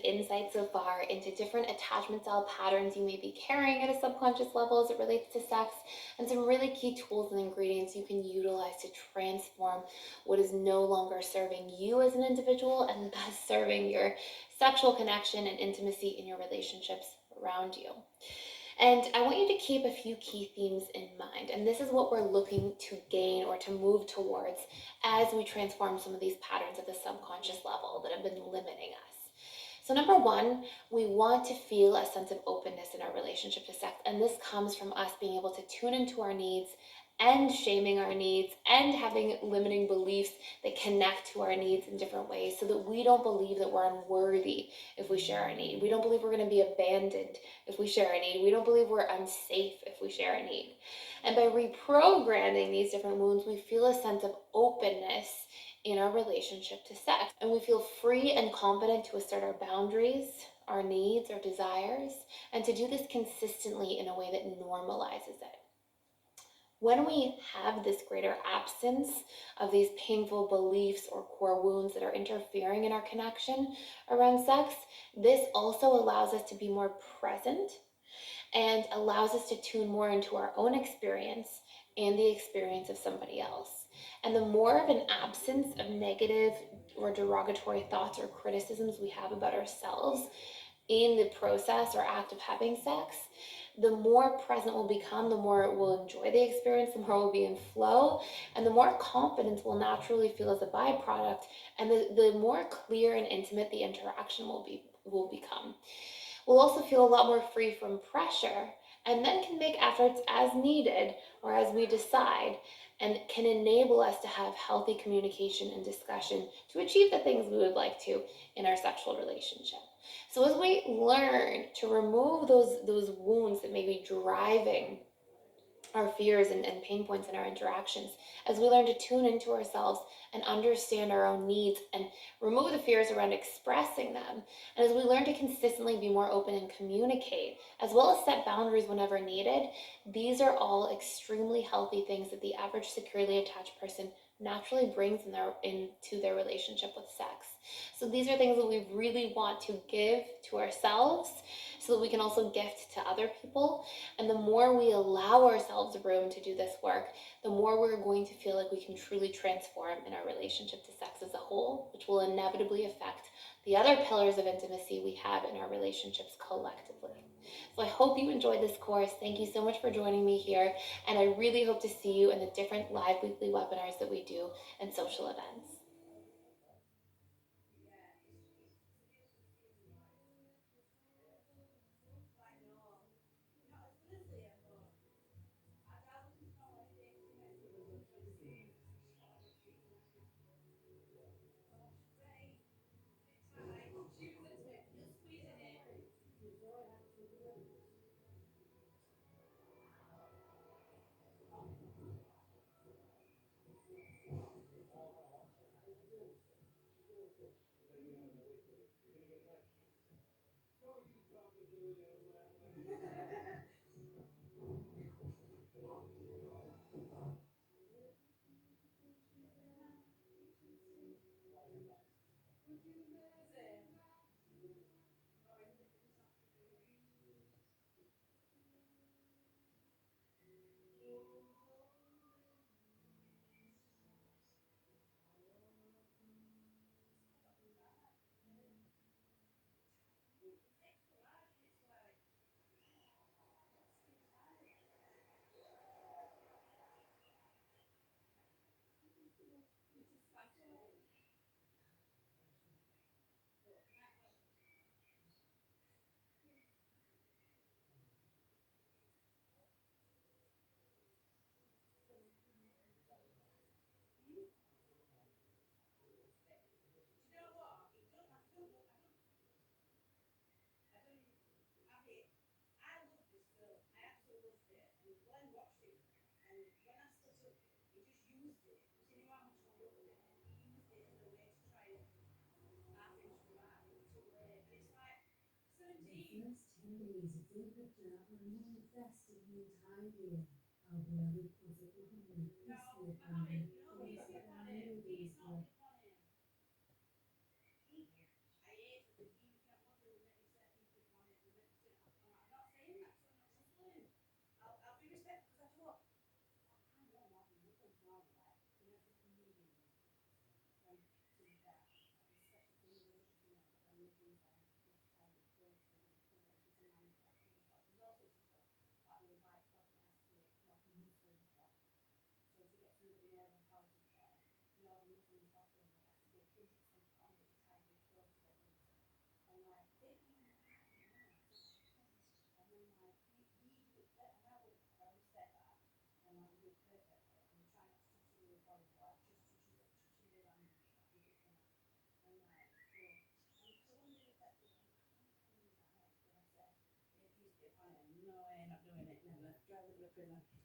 Insight so far into different attachment style patterns you may be carrying at a subconscious level as it relates to sex, and some really key tools and ingredients you can utilize to transform what is no longer serving you as an individual and thus serving your sexual connection and intimacy in your relationships around you. And I want you to keep a few key themes in mind. And this is what we're looking to gain or to move towards as we transform some of these patterns at the subconscious level that have been limiting us. So, number one, we want to feel a sense of openness in our relationship to sex. And this comes from us being able to tune into our needs and shaming our needs and having limiting beliefs that connect to our needs in different ways so that we don't believe that we're unworthy if we share our need. We don't believe we're going to be abandoned if we share a need. We don't believe we're unsafe if we share a need. And by reprogramming these different wounds, we feel a sense of openness in our relationship to sex. And we feel free and confident to assert our boundaries, our needs, our desires, and to do this consistently in a way that normalizes it. When we have this greater absence of these painful beliefs or core wounds that are interfering in our connection around sex, this also allows us to be more present and allows us to tune more into our own experience and the experience of somebody else. And the more of an absence of negative or derogatory thoughts or criticisms we have about ourselves in the process or act of having sex, the more present we'll become, the more we'll enjoy the experience, the more we'll be in flow, and the more confidence we'll naturally feel as a byproduct, and the more clear and intimate the interaction will become. We'll also feel a lot more free from pressure and then can make efforts as needed or as we decide, and can enable us to have healthy communication and discussion to achieve the things we would like to in our sexual relationship. So as we learn to remove those wounds that may be driving our fears and pain points in our interactions, as we learn to tune into ourselves and understand our own needs and remove the fears around expressing them, and as we learn to consistently be more open and communicate, as well as set boundaries whenever needed, these are all extremely healthy things that the average securely attached person naturally brings into their relationship with sex. So these are things that we really want to give to ourselves so that we can also gift to other people. And the more we allow ourselves room to do this work, the more we're going to feel like we can truly transform in our relationship to sex as a whole, which will inevitably affect the other pillars of intimacy we have in our relationships collectively. So I hope you enjoyed this course. Thank you so much for joining me here. And I really hope to see you in the different live weekly webinars that we do and social events. Vale la pena.